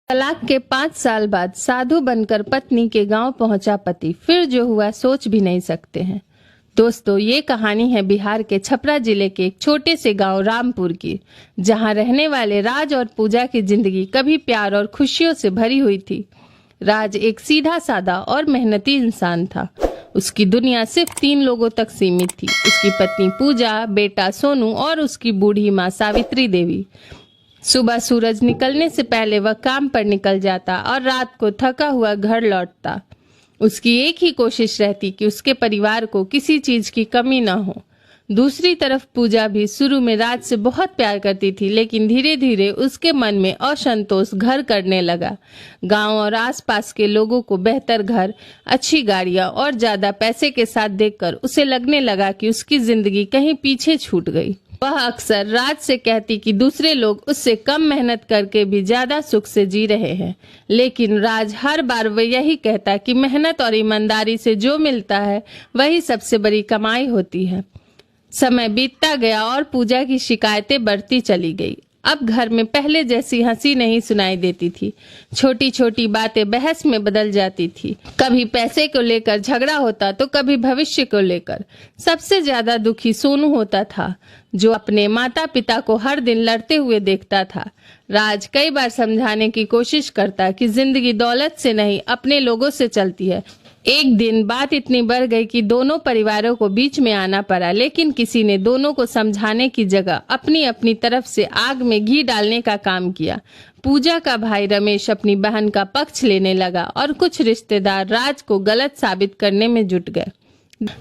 तलाक के 5 साल बाद साधु बनकर पत्नी के गांव पहुंचा पति, फिर जो हुआ सोच भी नहीं सकते हैं। दोस्तों, ये कहानी है बिहार के छपरा जिले के एक छोटे से गांव रामपुर की, जहां रहने वाले राज और पूजा की जिंदगी कभी प्यार और खुशियों से भरी हुई थी। राज एक सीधा सादा और मेहनती इंसान था। उसकी दुनिया सिर्फ 3 लोगों तक सीमित थी, उसकी पत्नी पूजा, बेटा सोनू और उसकी बूढ़ी माँ सावित्री देवी। सुबह सूरज निकलने से पहले वह काम पर निकल जाता और रात को थका हुआ घर लौटता। उसकी एक ही कोशिश रहती कि उसके परिवार को किसी चीज की कमी न हो। दूसरी तरफ पूजा भी शुरू में राज से बहुत प्यार करती थी, लेकिन धीरे धीरे उसके मन में असंतोष घर करने लगा। गांव और आसपास के लोगों को बेहतर घर, अच्छी गाड़ियां और ज्यादा पैसे के साथ देखकर उसे लगने लगा कि उसकी जिंदगी कहीं पीछे छूट गई। वह अक्सर राज से कहती कि दूसरे लोग उससे कम मेहनत करके भी ज्यादा सुख से जी रहे हैं, लेकिन राज हर बार वह यही कहता कि मेहनत और ईमानदारी से जो मिलता है वही सबसे बड़ी कमाई होती है। समय बीतता गया और पूजा की शिकायतें बढ़ती चली गई। अब घर में पहले जैसी हंसी नहीं सुनाई देती थी। छोटी छोटी बातें बहस में बदल जाती थी। कभी पैसे को लेकर झगड़ा होता तो कभी भविष्य को लेकर। सबसे ज्यादा दुखी सोनू होता था, जो अपने माता पिता को हर दिन लड़ते हुए देखता था। राज कई बार समझाने की कोशिश करता कि जिंदगी दौलत से नहीं, अपने लोगों से चलती है। एक दिन बात इतनी बढ़ गई कि दोनों परिवारों को बीच में आना पड़ा, लेकिन किसी ने दोनों को समझाने की जगह अपनी अपनी तरफ से आग में घी डालने का काम किया। पूजा का भाई रमेश अपनी बहन का पक्ष लेने लगा और कुछ रिश्तेदार राज को गलत साबित करने में जुट गए।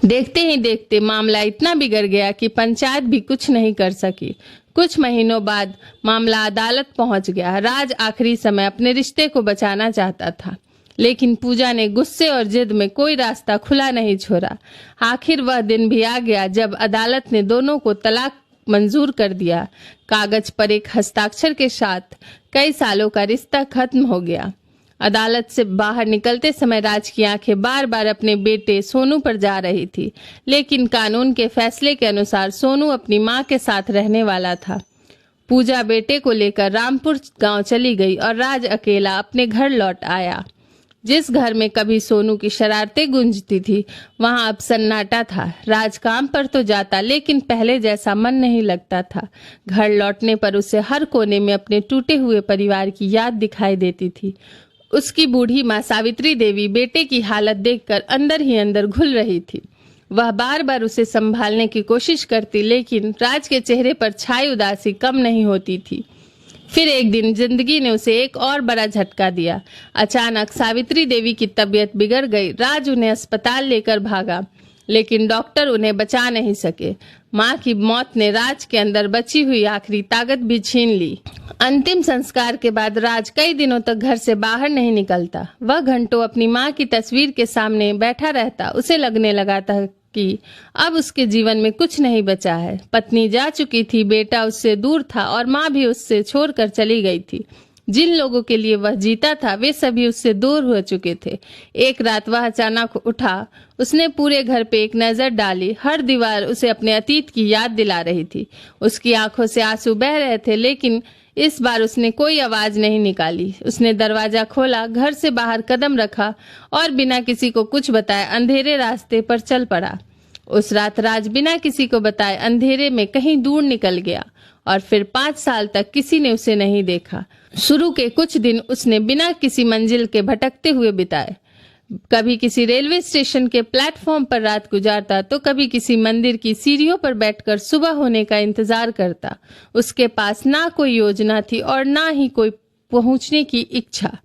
देखते ही देखते मामला इतना बिगड़ गया कि पंचायत भी कुछ नहीं कर सकी। कुछ महीनों बाद मामला अदालत पहुंच गया। राज आखिरी समय अपने रिश्ते को बचाना चाहता था, लेकिन पूजा ने गुस्से और जिद में कोई रास्ता खुला नहीं छोड़ा। आखिर वह दिन भी आ गया जब अदालत ने दोनों को तलाक मंजूर कर दिया। कागज पर एक हस्ताक्षर के साथ कई सालों का रिश्ता खत्म हो गया। अदालत से बाहर निकलते समय राज की आंखें बार बार अपने बेटे सोनू पर जा रही थी, लेकिन कानून के फैसले के अनुसार सोनू अपनी मां के साथ रहने वाला था। पूजा बेटे को लेकर रामपुर गांव चली गई और राज अकेला अपने घर लौट आया। जिस घर में कभी सोनू की शरारतें गूंजती थी, वहां अब सन्नाटा था। राज काम पर तो जाता, लेकिन पहले जैसा मन नहीं लगता था। घर लौटने पर उसे हर कोने में अपने टूटे हुए परिवार की याद दिखाई देती थी। उसकी बूढ़ी माँ सावित्री देवी बेटे की हालत देखकर अंदर ही अंदर घुल रही थी। वह बार बार उसे संभालने की कोशिश करती, लेकिन राज के चेहरे पर छाई उदासी कम नहीं होती थी। फिर एक दिन जिंदगी ने उसे एक और बड़ा झटका दिया। अचानक सावित्री देवी की तबीयत बिगड़ गई। राज उन्हें अस्पताल लेकर भागा, लेकिन डॉक्टर उन्हें बचा नहीं सके। मां की मौत ने राज के अंदर बची हुई आखिरी ताकत भी छीन ली। अंतिम संस्कार के बाद राज कई दिनों तक घर से बाहर नहीं निकलता। वह घंटों अपनी मां की तस्वीर के सामने बैठा रहता। उसे लगने लगा था कि अब उसके जीवन में कुछ नहीं बचा है। पत्नी जा चुकी थी, बेटा उससे दूर था और माँ भी उससे छोड़कर चली गई थी। जिन लोगों के लिए वह जीता था, वे सभी उससे दूर हो चुके थे। एक रात वह अचानक उठा। उसने पूरे घर पे एक नजर डाली। हर दीवार उसे अपने अतीत की याद दिला रही थी। उसकी आंखों से आंसू बह रहे थे, लेकिन इस बार उसने कोई आवाज नहीं निकाली। उसने दरवाजा खोला, घर से बाहर कदम रखा और बिना किसी को कुछ बताए अंधेरे रास्ते पर चल पड़ा। उस रात राज बिना किसी को बताए अंधेरे में कहीं दूर निकल गया और फिर 5 साल तक किसी ने उसे नहीं देखा। शुरू के कुछ दिन उसने बिना किसी मंजिल के भटकते हुए बिताए। कभी किसी रेलवे स्टेशन के प्लेटफॉर्म पर रात गुजारता, तो कभी किसी मंदिर की सीढ़ियों पर बैठकर सुबह होने का इंतजार करता। उसके पास ना कोई योजना थी और ना ही कोई पहुंचने की इच्छा।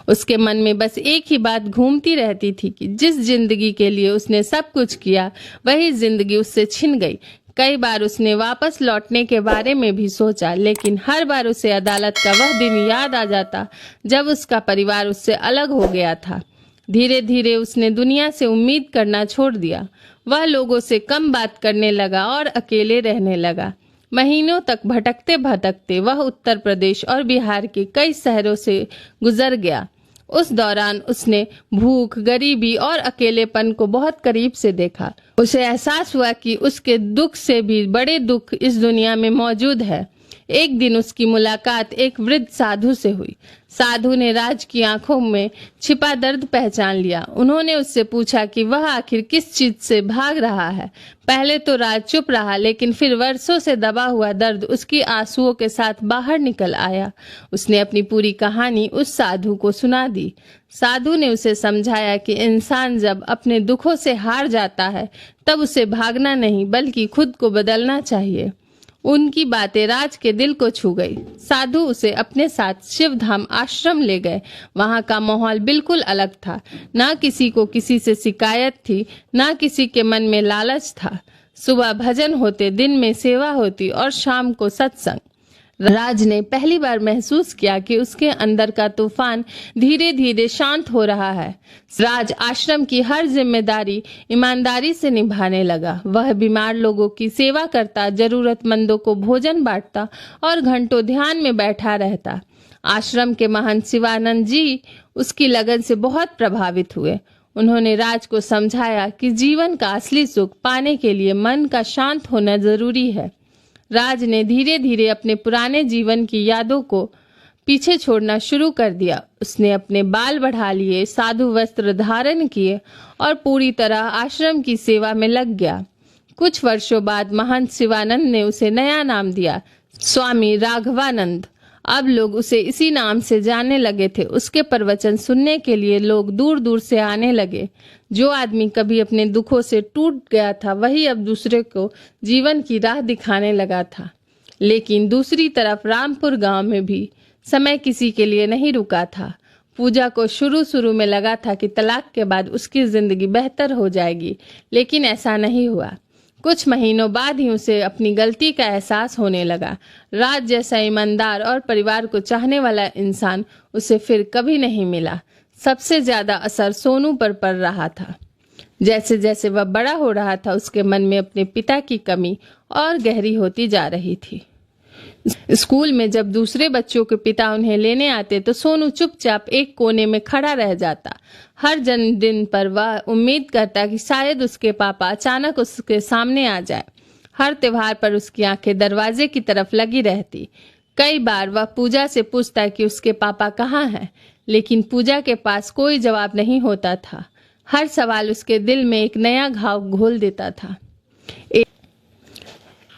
उसके मन में बस एक ही बात घूमती रहती थी कि जिस जिंदगी के लिए उसने सब कुछ किया, वही जिंदगी उससे छिन गई। कई बार उसने वापस लौटने के बारे में भी सोचा, लेकिन हर बार उसे अदालत का वह दिन याद आ जाता जब उसका परिवार उससे अलग हो गया था। धीरे धीरे उसने दुनिया से उम्मीद करना छोड़ दिया। वह लोगों से कम बात करने लगा और अकेले रहने लगा। महीनों तक भटकते भटकते वह उत्तर प्रदेश और बिहार के कई शहरों से गुजर गया। उस दौरान उसने भूख, गरीबी और अकेलेपन को बहुत करीब से देखा। उसे एहसास हुआ कि उसके दुख से भी बड़े दुख इस दुनिया में मौजूद है। एक दिन उसकी मुलाकात एक वृद्ध साधु से हुई। साधु ने राज की आंखों में छिपा दर्द पहचान लिया। उन्होंने उससे पूछा कि वह आखिर किस चीज से भाग रहा है। पहले तो राज चुप रहा, लेकिन फिर वर्षों से दबा हुआ दर्द उसकी आंसुओं के साथ बाहर निकल आया। उसने अपनी पूरी कहानी उस साधु को सुना दी। साधु ने उसे समझाया कि इंसान जब अपने दुखों से हार जाता है तब उसे भागना नहीं बल्कि खुद को बदलना चाहिए। उनकी बातें राज के दिल को छू गई। साधु उसे अपने साथ शिवधाम आश्रम ले गए। वहां का माहौल बिल्कुल अलग था। ना किसी को किसी से शिकायत थी, ना किसी के मन में लालच था। सुबह भजन होते, दिन में सेवा होती और शाम को सत्संग। राज ने पहली बार महसूस किया कि उसके अंदर का तूफान धीरे धीरे शांत हो रहा है। राज आश्रम की हर जिम्मेदारी ईमानदारी से निभाने लगा। वह बीमार लोगों की सेवा करता, जरूरतमंदों को भोजन बांटता और घंटों ध्यान में बैठा रहता। आश्रम के महंत शिवानंद जी उसकी लगन से बहुत प्रभावित हुए। उन्होंने राज को समझाया कि जीवन का असली सुख पाने के लिए मन का शांत होना जरूरी है। राज ने धीरे धीरे अपने पुराने जीवन की यादों को पीछे छोड़ना शुरू कर दिया। उसने अपने बाल बढ़ा लिए, साधु वस्त्र धारण किए और पूरी तरह आश्रम की सेवा में लग गया। कुछ वर्षों बाद महंत शिवानंद ने उसे नया नाम दिया, स्वामी राघवानंद। अब लोग उसे इसी नाम से जानने लगे थे। उसके प्रवचन सुनने के लिए लोग दूर दूर से आने लगे। जो आदमी कभी अपने दुखों से टूट गया था, वही अब दूसरे को जीवन की राह दिखाने लगा था। लेकिन दूसरी तरफ रामपुर गांव में भी समय किसी के लिए नहीं रुका था। पूजा को शुरू में लगा था कि तलाक के बाद उसकी जिंदगी बेहतर हो जाएगी, लेकिन ऐसा नहीं हुआ। कुछ महीनों बाद ही उसे अपनी गलती का एहसास होने लगा। राज जैसा ईमानदार और परिवार को चाहने वाला इंसान उसे फिर कभी नहीं मिला। सबसे ज्यादा असर सोनू पर पड़ रहा था। जैसे जैसे वह बड़ा हो रहा था, उसके मन में अपने पिता की कमी और गहरी होती जा रही थी। स्कूल में जब दूसरे बच्चों के पिता उन्हें लेने आते तो सोनू चुपचाप एक कोने में खड़ा रह जाता। हर जन्मदिन पर वह उम्मीद करता कि शायद उसके पापा अचानक उसके सामने आ जाए। हर त्योहार पर उसकी आंखें दरवाजे की तरफ लगी रहती। कई बार वह पूजा से पूछता कि उसके पापा कहाँ हैं, लेकिन पूजा के पास कोई जवाब नहीं होता था। हर सवाल उसके दिल में एक नया घाव घोल देता था।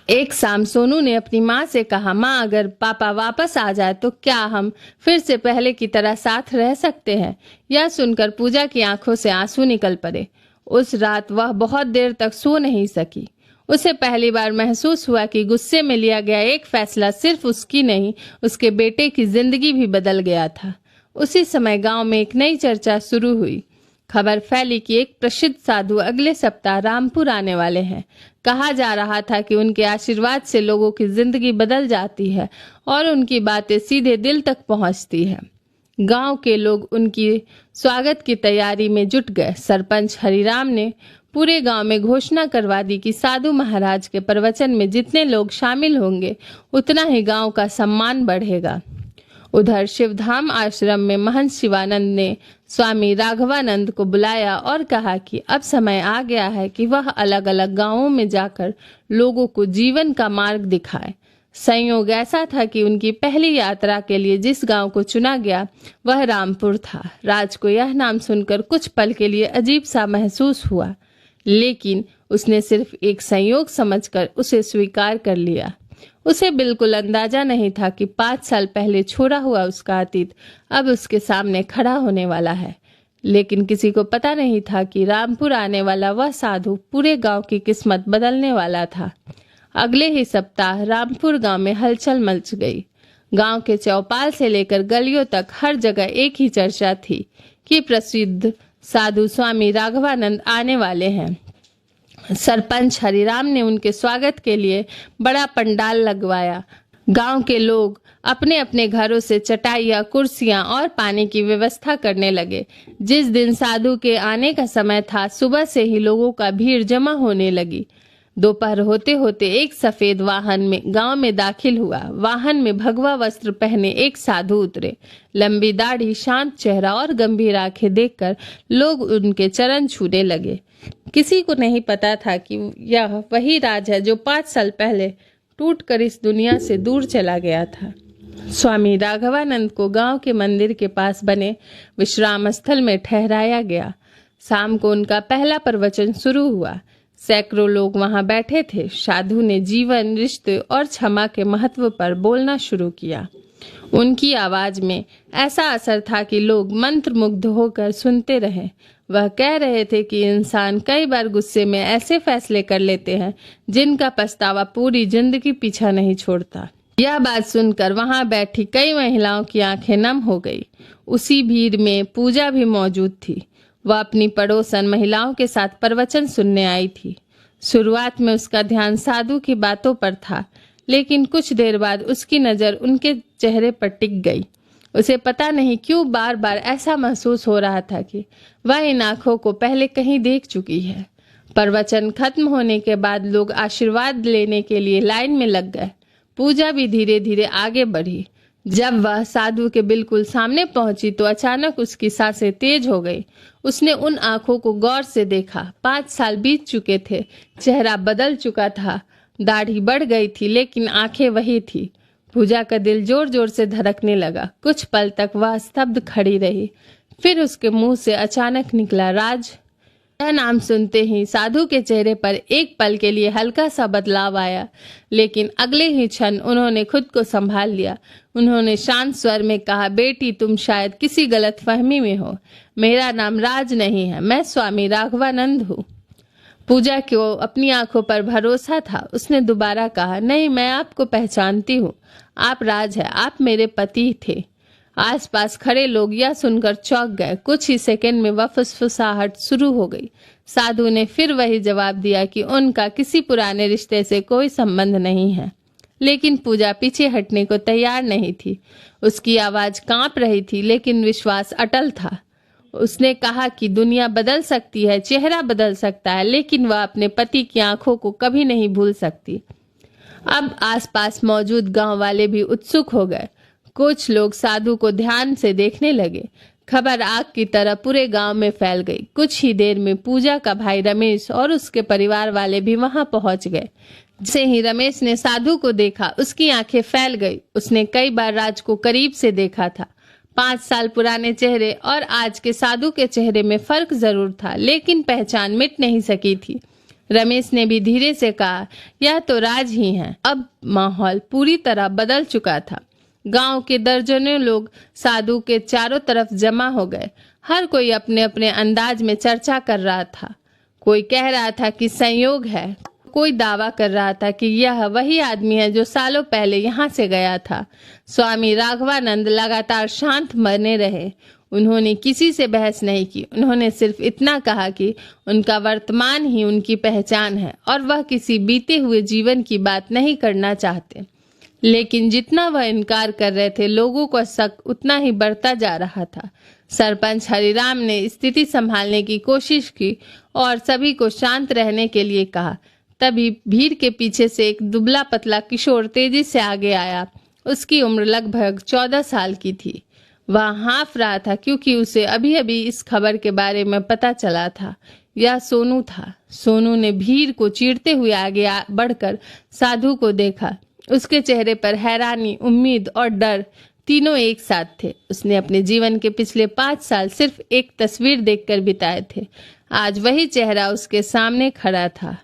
एक शाम सोनू ने अपनी माँ से कहा, माँ, अगर पापा वापस आ जाए तो क्या हम फिर से पहले की तरह साथ रह सकते हैं? यह सुनकर पूजा की आंखों से आंसू निकल पड़े। उस रात वह बहुत देर तक सो नहीं सकी। उसे पहली बार महसूस हुआ कि गुस्से में लिया गया एक फैसला सिर्फ उसकी नहीं, उसके बेटे की जिंदगी भी बदल गया था। उसी समय गांव में एक नई चर्चा शुरू हुई। खबर फैली कि एक प्रसिद्ध साधु अगले सप्ताह रामपुर आने वाले हैं। कहा जा रहा था कि उनके आशीर्वाद से लोगों की जिंदगी बदल जाती है और उनकी बातें सीधे दिल तक पहुंचती है। गांव के लोग उनकी स्वागत की तैयारी में जुट गए। सरपंच हरिराम ने पूरे गांव में घोषणा करवा दी कि साधु महाराज के प्रवचन में जितने लोग शामिल होंगे, उतना ही गांव का सम्मान बढ़ेगा। उधर शिवधाम आश्रम में महंत शिवानंद ने स्वामी राघवानंद को बुलाया और कहा कि अब समय आ गया है कि वह अलग अलग गांवों में जाकर लोगों को जीवन का मार्ग दिखाए। संयोग ऐसा था कि उनकी पहली यात्रा के लिए जिस गांव को चुना गया वह रामपुर था। राज को यह नाम सुनकर कुछ पल के लिए अजीब सा महसूस हुआ, लेकिन उसने सिर्फ एक संयोग समझकर उसे स्वीकार कर लिया। उसे बिल्कुल अंदाजा नहीं था कि 5 साल पहले छोड़ा हुआ उसका अतीत अब उसके सामने खड़ा होने वाला है। लेकिन किसी को पता नहीं था कि रामपुर आने वाला वह साधु पूरे गांव की किस्मत बदलने वाला था। अगले ही सप्ताह रामपुर गांव में हलचल मच गई। गांव के चौपाल से लेकर गलियों तक हर जगह एक ही चर्चा थी कि प्रसिद्ध साधु स्वामी राघवानंद आने वाले हैं। सरपंच हरिराम ने उनके स्वागत के लिए बड़ा पंडाल लगवाया। गांव के लोग अपने अपने घरों से चटाइयां, कुर्सियां और पानी की व्यवस्था करने लगे। जिस दिन साधु के आने का समय था, सुबह से ही लोगों का भीड़ जमा होने लगी। दोपहर होते होते एक सफेद वाहन में गांव में दाखिल हुआ। वाहन में भगवा वस्त्र पहने एक साधु उतरे। लंबी दाढ़ी, शांत चेहरा और गंभीर आंखें देखकर लोग उनके चरण छूने लगे। किसी को नहीं पता था कि यह वही राज है जो 5 साल पहले टूटकर इस दुनिया से दूर चला गया था। स्वामी राघवानंद को गांव के मंदिर के पास बने विश्राम स्थल में ठहराया गया। शाम को उनका पहला प्रवचन शुरू हुआ। सैकड़ों लोग वहां बैठे थे। साधु ने जीवन, रिश्ते और क्षमा के महत्व पर बोलना शुरू किया। उनकी आवाज में ऐसा असर था कि लोग मंत्रमुग्ध होकर सुनते रहे। वह कह रहे थे कि इंसान कई बार गुस्से में ऐसे फैसले कर लेते हैं जिनका पछतावा पूरी जिंदगी पीछा नहीं छोड़ता। यह बात सुनकर वहां बैठी कई महिलाओं की आंखें नम हो गई। उसी भीड़ में पूजा भी मौजूद थी। वह अपनी पड़ोसन महिलाओं के साथ प्रवचन सुनने आई थी। शुरुआत में उसका ध्यान साधु की बातों पर था, लेकिन कुछ देर बाद उसकी नजर उनके चेहरे पर टिक गई। उसे पता नहीं क्यों बार बार ऐसा महसूस हो रहा था कि वह इन आंखों को पहले कहीं देख चुकी है। प्रवचन खत्म होने के बाद लोग आशीर्वाद लेने के लिए लाइन में लग गए। पूजा भी धीरे धीरे आगे बढ़ी। जब वह साधु के बिल्कुल सामने पहुंची तो अचानक उसकी सांसें तेज हो गई। उसने उन आंखों को गौर से देखा। 5 साल बीत चुके थे। चेहरा बदल चुका था, दाढ़ी बढ़ गई थी, लेकिन आंखें वही थी। पूजा का दिल जोर जोर से धड़कने लगा। कुछ पल तक वह स्तब्ध खड़ी रही। फिर उसके मुंह से अचानक निकला, राज। यह नाम सुनते ही साधु के चेहरे पर एक पल के लिए हल्का सा बदलाव आया, लेकिन अगले ही क्षण उन्होंने खुद को संभाल लिया। उन्होंने शांत स्वर में कहा, बेटी, तुम शायद किसी गलतफहमी में हो। मेरा नाम राज नहीं है, मैं स्वामी राघवानंद हूँ। पूजा को अपनी आंखों पर भरोसा था। उसने दोबारा कहा, नहीं, मैं आपको पहचानती हूँ। आप राज है, आप मेरे पति थे। आसपास खड़े लोग यह सुनकर चौंक गए। कुछ ही सेकंड में वह फुसफुसाहट शुरू हो गई। साधु ने फिर वही जवाब दिया कि उनका किसी पुराने रिश्ते से कोई संबंध नहीं है। लेकिन पूजा पीछे हटने को तैयार नहीं थी। उसकी आवाज कांप रही थी, लेकिन विश्वास अटल था। उसने कहा कि दुनिया बदल सकती है, चेहरा बदल सकता है, लेकिन वह अपने पति की आंखों को कभी नहीं भूल सकती। अब आसपास मौजूद गांव वाले भी उत्सुक हो गए। कुछ लोग साधु को ध्यान से देखने लगे। खबर आग की तरह पूरे गांव में फैल गई। कुछ ही देर में पूजा का भाई रमेश और उसके परिवार वाले भी वहां पहुंच गए। जैसे ही रमेश ने साधु को देखा, उसकी आंखें फैल गई। उसने कई बार राज को करीब से देखा था। 5 साल पुराने चेहरे और आज के साधु के चेहरे में फर्क जरूर था, लेकिन पहचान मिट नहीं सकी थी। रमेश ने भी धीरे से कहा, यह तो राज ही है। अब माहौल पूरी तरह बदल चुका था। गांव के दर्जनों लोग साधु के चारों तरफ जमा हो गए। हर कोई अपने अपने अंदाज में चर्चा कर रहा था। कोई कह रहा था कि संयोग है, कोई दावा कर रहा था कि यह वही आदमी है जो सालों पहले यहाँ से गया था। स्वामी राघवानंद लगातार शांत बने रहे। उन्होंने किसी से बहस नहीं की। उन्होंने सिर्फ इतना कहा कि उनका वर्तमान ही उनकी पहचान है और वह किसी बीते हुए जीवन की बात नहीं करना चाहते। लेकिन जितना वह इनकार कर रहे थे, लोगों का शक उतना ही बढ़ता जा रहा था। सरपंच हरिराम ने स्थिति संभालने की कोशिश की और सभी को शांत रहने के लिए कहा। तभी भीड़ के पीछे से एक दुबला पतला किशोर तेजी से आगे आया। उसकी उम्र लगभग 14 साल की थी। वह हाँफ रहा था क्योंकि उसे अभी अभी इस खबर के बारे में पता चला था। यह सोनू था। सोनू ने भीड़ को चीरते हुए आगे बढ़कर साधु को देखा। उसके चेहरे पर हैरानी, उम्मीद और डर तीनों एक साथ थे। उसने अपने जीवन के पिछले 5 साल सिर्फ एक तस्वीर देखकर बिताए थे। आज वही चेहरा उसके सामने खड़ा था।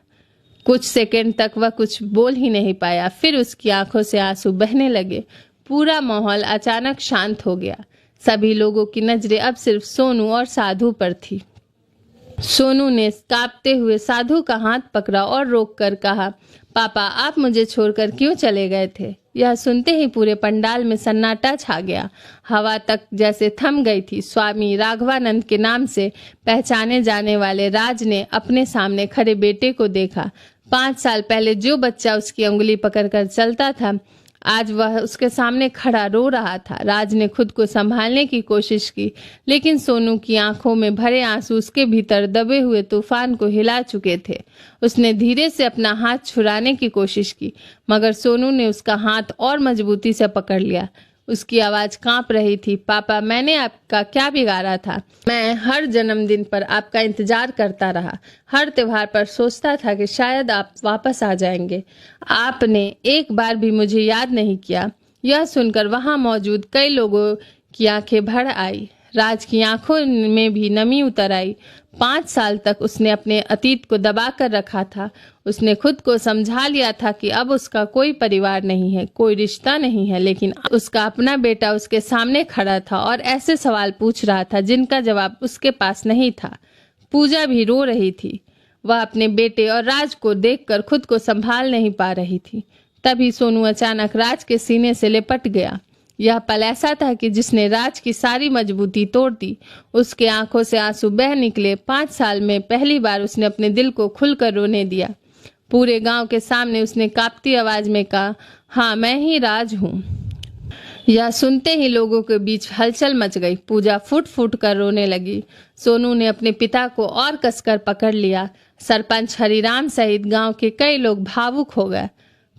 कुछ सेकंड तक वह कुछ बोल ही नहीं पाया। फिर उसकी आंखों से आंसू बहने लगे। पूरा माहौल अचानक शांत हो गया। सभी लोगों की नजरें अब सिर्फ सोनू और साधु पर थी। सोनू ने कांपते हुए साधु का हाथ पकड़ा और रोककर कहा, पापा, आप मुझे छोड़कर क्यों चले गए थे? यह सुनते ही पूरे पंडाल में सन्नाटा छा गया। हवा तक जैसे थम गई थी। स्वामी राघवानंद के नाम से पहचाने जाने वाले राज ने अपने सामने खड़े बेटे को देखा। 5 साल पहले जो बच्चा उसकी उंगली पकड़कर चलता था, आज वह उसके सामने खड़ा रो रहा था। राज ने खुद को संभालने की कोशिश की, लेकिन सोनू की आंखों में भरे आंसू उसके भीतर दबे हुए तूफान को हिला चुके थे। उसने धीरे से अपना हाथ छुड़ाने की कोशिश की, मगर सोनू ने उसका हाथ और मजबूती से पकड़ लिया। उसकी आवाज कांप रही थी। पापा, मैंने आपका क्या बिगाड़ा था? मैं हर जन्मदिन पर आपका इंतजार करता रहा, हर त्योहार पर सोचता था कि शायद आप वापस आ जाएंगे। आपने एक बार भी मुझे याद नहीं किया। यह सुनकर वहां मौजूद कई लोगों की आंखें भर आई। राज की आंखों में भी नमी उतर आई। 5 साल तक उसने अपने अतीत को दबा कर रखा था। उसने खुद को समझा लिया था कि अब उसका कोई परिवार नहीं है, कोई रिश्ता नहीं है, लेकिन उसका अपना बेटा उसके सामने खड़ा था और ऐसे सवाल पूछ रहा था जिनका जवाब उसके पास नहीं था। पूजा भी रो रही थी। वह अपने बेटे और राज को देखकर खुद को संभाल नहीं पा रही थी। तभी सोनू अचानक राज के सीने से लिपट गया। यह पल ऐसा था कि जिसने राज की सारी मजबूती तोड़ दी। उसके आंखों से आंसू बह निकले। 5 साल में पहली बार उसने अपने दिल को खुलकर रोने दिया। पूरे गांव के सामने उसने कांपती आवाज में कहा, हाँ, मैं ही राज हूँ। यह सुनते ही लोगों के बीच हलचल मच गई। पूजा फुट फुट कर रोने लगी। सोनू ने अपने पिता को और कसकर पकड़ लिया। सरपंच हरिराम सहित गांव के कई लोग भावुक हो गए।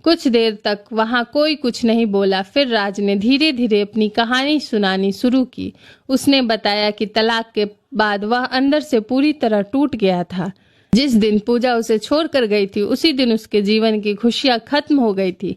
कुछ देर तक वहां कोई कुछ नहीं बोला। फिर राज ने धीरे धीरे अपनी कहानी सुनानी शुरू की। उसने बताया कि तलाक के बाद वह अंदर से पूरी तरह टूट गया था। जिस दिन पूजा उसे छोड़कर गई थी, उसी दिन उसके जीवन की खुशियां खत्म हो गई थी।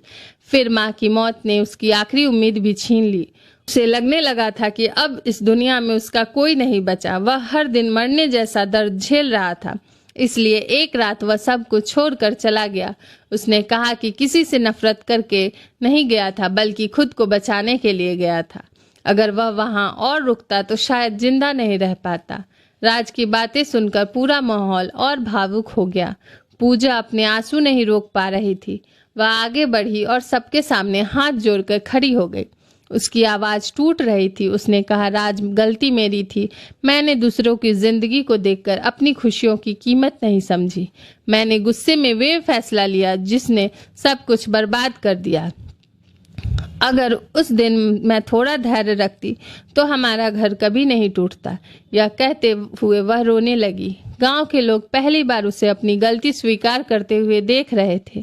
फिर माँ की मौत ने उसकी आखिरी उम्मीद भी छीन ली। उसे लगने लगा था कि अब इस दुनिया में उसका कोई नहीं बचा। वह हर दिन मरने जैसा दर्द झेल रहा था। इसलिए एक रात वह सब कुछ छोड़कर चला गया। उसने कहा कि किसी से नफरत करके नहीं गया था, बल्कि खुद को बचाने के लिए गया था। अगर वह वहां और रुकता तो शायद जिंदा नहीं रह पाता। राज की बातें सुनकर पूरा माहौल और भावुक हो गया। पूजा अपने आंसू नहीं रोक पा रही थी। वह आगे बढ़ी और सबके सामने हाथ जोड़कर खड़ी हो गई। उसकी आवाज टूट रही थी। उसने कहा, राज, गलती मेरी थी। मैंने दूसरों की जिंदगी को देखकर अपनी खुशियों की कीमत नहीं समझी। मैंने गुस्से में वे फैसला लिया जिसने सब कुछ बर्बाद कर दिया। अगर उस दिन मैं थोड़ा धैर्य रखती तो हमारा घर कभी नहीं टूटता। यह कहते हुए वह रोने लगी। गांव के लोग पहली बार उसे अपनी गलती स्वीकार करते हुए देख रहे थे।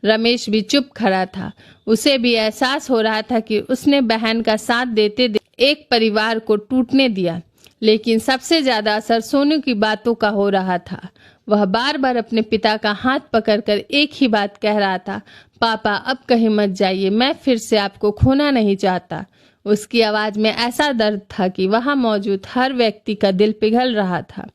रमेश भी चुप खड़ा था। उसे भी एहसास हो रहा था कि उसने बहन का साथ देते एक परिवार को टूटने दिया। लेकिन सबसे ज्यादा असर सोनू की बातों का हो रहा था। वह बार बार अपने पिता का हाथ पकड़कर एक ही बात कह रहा था, पापा, अब कहीं मत जाइए, मैं फिर से आपको खोना नहीं चाहता। उसकी आवाज में ऐसा दर्द था कि वहां मौजूद हर व्यक्ति का दिल पिघल रहा था।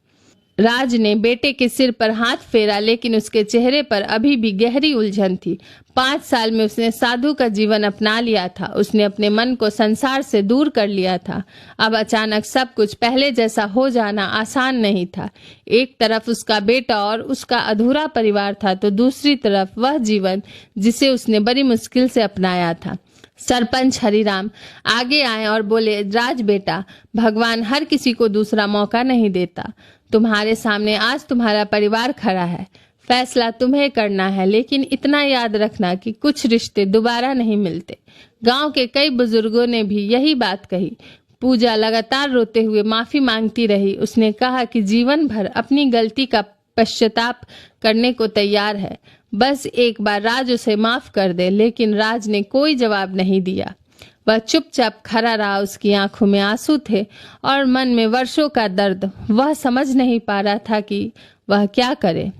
राज ने बेटे के सिर पर हाथ फेरा, लेकिन उसके चेहरे पर अभी भी गहरी उलझन थी। 5 साल में उसने साधु का जीवन अपना लिया था। उसने अपने मन को संसार से दूर कर लिया था। अब अचानक सब कुछ पहले जैसा हो जाना आसान नहीं था। एक तरफ उसका बेटा और उसका अधूरा परिवार था, तो दूसरी तरफ वह जीवन जिसे उसने बड़ी मुश्किल से अपनाया था। सरपंच हरिराम आगे आए और बोले, राज बेटा, भगवान हर किसी को दूसरा मौका नहीं देता। तुम्हारे सामने आज तुम्हारा परिवार खड़ा है। फैसला तुम्हें करना है, लेकिन इतना याद रखना कि कुछ रिश्ते दोबारा नहीं मिलते। गांव के कई बुजुर्गों ने भी यही बात कही। पूजा लगातार रोते हुए माफी मांगती रही। उसने कहा कि जीवन भर अपनी गलती का पश्चाताप करने को तैयार है, बस एक बार राज उसे माफ कर दे। लेकिन राज ने कोई जवाब नहीं दिया। वह चुपचाप खड़ा रहा। उसकी आंखों में आंसू थे और मन में वर्षों का दर्द। वह समझ नहीं पा रहा था कि वह क्या करे।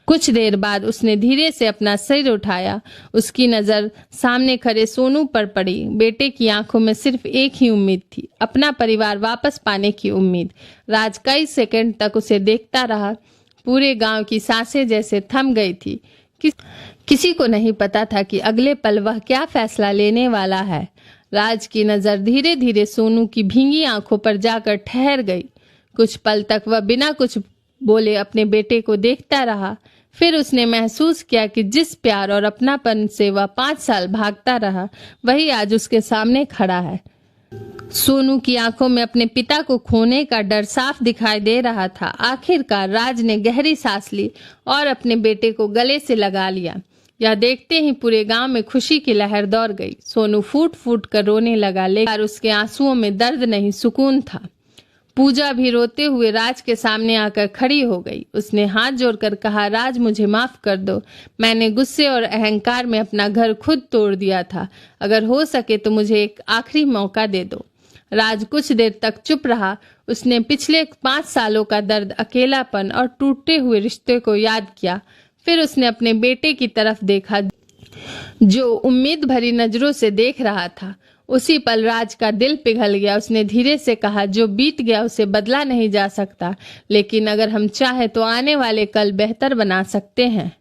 कुछ देर बाद उसने धीरे से अपना सिर उठाया। उसकी नजर सामने खड़े सोनू पर पड़ी। बेटे की आंखों में सिर्फ एक ही उम्मीद थी, अपना परिवार वापस पाने की उम्मीद। राज कई सेकंड तक उसे देखता रहा। पूरे गांव की सांसें जैसे थम गई थी। किसी को नहीं पता था कि अगले पल वह क्या फैसला लेने वाला है। राज की नजर धीरे धीरे सोनू की भींगी आंखों पर जाकर ठहर गई। कुछ पल तक वह बिना कुछ बोले अपने बेटे को देखता रहा। फिर उसने महसूस किया कि जिस प्यार और अपनापन से वह 5 साल भागता रहा, वही आज उसके सामने खड़ा है। सोनू की आंखों में अपने पिता को खोने का डर साफ दिखाई दे रहा था। आखिरकार राज ने गहरी सांस ली और अपने बेटे को गले से लगा लिया। यह देखते ही पूरे गांव में खुशी की लहर दौड़ गई। सोनू फूट फूट कर रोने लगा, लेकिन उसके आंसुओं में दर्द नहीं, सुकून था। पूजा भी रोते हुए राज के सामने आकर खड़ी हो गई। उसने हाथ जोड़कर कहा, राज मुझे माफ कर दो, मैंने गुस्से और अहंकार में अपना घर खुद तोड़ दिया था। अगर हो सके तो मुझे एक आखिरी मौका दे दो। राज कुछ देर तक चुप रहा। उसने पिछले 5 सालों का दर्द, अकेलापन और टूटे हुए रिश्ते को याद किया। फिर उसने अपने बेटे की तरफ देखा जो उम्मीद भरी नजरों से देख रहा था। उसी पल राज का दिल पिघल गया। उसने धीरे से कहा, जो बीत गया उसे बदला नहीं जा सकता, लेकिन अगर हम चाहें तो आने वाले कल बेहतर बना सकते हैं।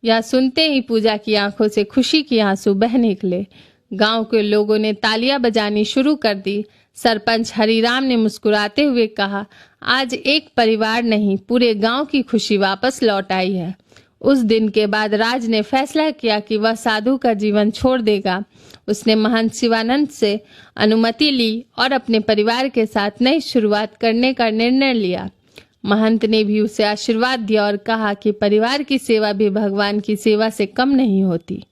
यह सुनते ही पूजा की आंखों से खुशी के आंसू बह निकले। गांव के लोगों ने तालियां बजानी शुरू कर दी। सरपंच हरिराम ने मुस्कुराते हुए कहा, आज एक परिवार नहीं, पूरे गांव की खुशी वापस लौट आई है। उस दिन के बाद राज ने फैसला किया कि वह साधु का जीवन छोड़ देगा। उसने महंत शिवानंद से अनुमति ली और अपने परिवार के साथ नई शुरुआत करने का निर्णय लिया। महंत ने भी उसे आशीर्वाद दिया और कहा कि परिवार की सेवा भी भगवान की सेवा से कम नहीं होती।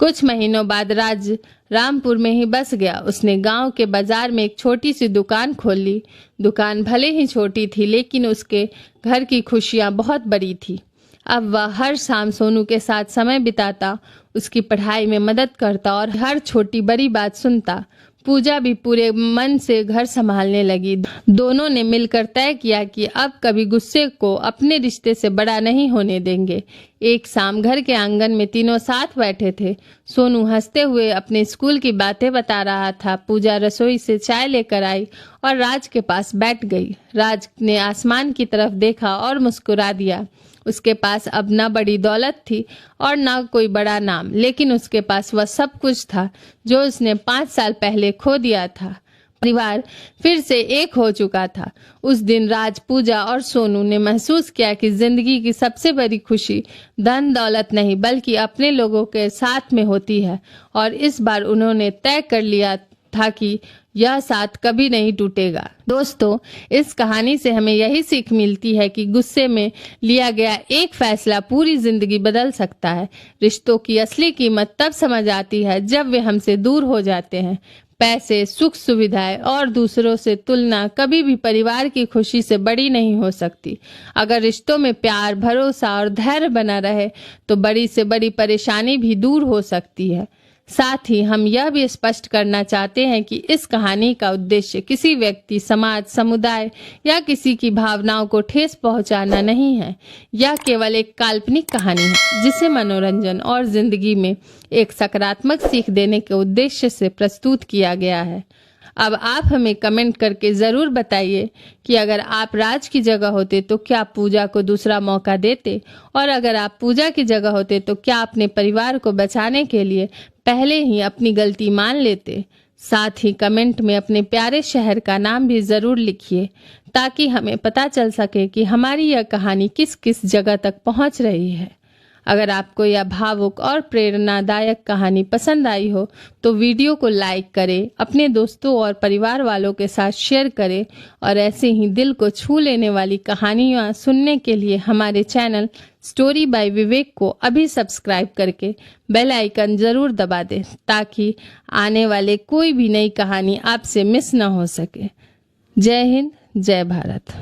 कुछ महीनों बाद राज रामपुर में ही बस गया। उसने गांव के बाजार में एक छोटी सी दुकान खोल ली। दुकान भले ही छोटी थी, लेकिन उसके घर की खुशियां बहुत बड़ी थी। अब वह हर शाम सोनू के साथ समय बिताता, उसकी पढ़ाई में मदद करता और हर छोटी बड़ी बात सुनता। पूजा भी पूरे मन से घर संभालने लगी। दोनों ने मिलकर तय किया कि अब कभी गुस्से को अपने रिश्ते से बड़ा नहीं होने देंगे। एक शाम घर के आंगन में तीनों साथ बैठे थे। सोनू हंसते हुए अपने स्कूल की बातें बता रहा था। पूजा रसोई से चाय लेकर आई और राज के पास बैठ गई। राज ने आसमान की तरफ देखा और मुस्कुरा दिया। उसके पास अब न बड़ी दौलत थी और न कोई बड़ा नाम, लेकिन उसके पास वह सब कुछ था जो उसने 5 साल पहले खो दिया था। परिवार फिर से एक हो चुका था। उस दिन राज, पूजा और सोनू ने महसूस किया कि जिंदगी की सबसे बड़ी खुशी धन दौलत नहीं, बल्कि अपने लोगों के साथ में होती है। और इस बार उन्होंने तय कर लिया था कि यह साथ कभी नहीं टूटेगा। दोस्तों, इस कहानी से हमें यही सीख मिलती है कि गुस्से में लिया गया एक फैसला पूरी जिंदगी बदल सकता है। रिश्तों की असली कीमत तब समझ आती है जब वे हमसे दूर हो जाते हैं। पैसे, सुख सुविधाएं और दूसरों से तुलना कभी भी परिवार की खुशी से बड़ी नहीं हो सकती। अगर रिश्तों में प्यार, भरोसा और धैर्य बना रहे तो बड़ी से बड़ी परेशानी भी दूर हो सकती है। साथ ही हम यह भी स्पष्ट करना चाहते हैं कि इस कहानी का उद्देश्य किसी व्यक्ति, समाज, समुदाय या किसी की भावनाओं को ठेस पहुंचाना नहीं है। यह केवल एक काल्पनिक कहानी है जिसे मनोरंजन और जिंदगी में एक सकारात्मक सीख देने के उद्देश्य से प्रस्तुत किया गया है। अब आप हमें कमेंट करके जरूर बताइए कि अगर आप राज की जगह होते तो क्या पूजा को दूसरा मौका देते, और अगर आप पूजा की जगह होते तो क्या अपने परिवार को बचाने के लिए पहले ही अपनी गलती मान लेते। साथ ही कमेंट में अपने प्यारे शहर का नाम भी जरूर लिखिए ताकि हमें पता चल सके कि हमारी यह कहानी किस किस जगह तक पहुंच रही है। अगर आपको यह भावुक और प्रेरणादायक कहानी पसंद आई हो तो वीडियो को लाइक करें, अपने दोस्तों और परिवार वालों के साथ शेयर करें और ऐसे ही दिल को छू लेने वाली कहानियां सुनने के लिए हमारे चैनल स्टोरी बाय विवेक को अभी सब्सक्राइब करके बेल आइकन जरूर दबा दें ताकि आने वाले कोई भी नई कहानी आपसे मिस न हो सके। जय हिंद, जय भारत।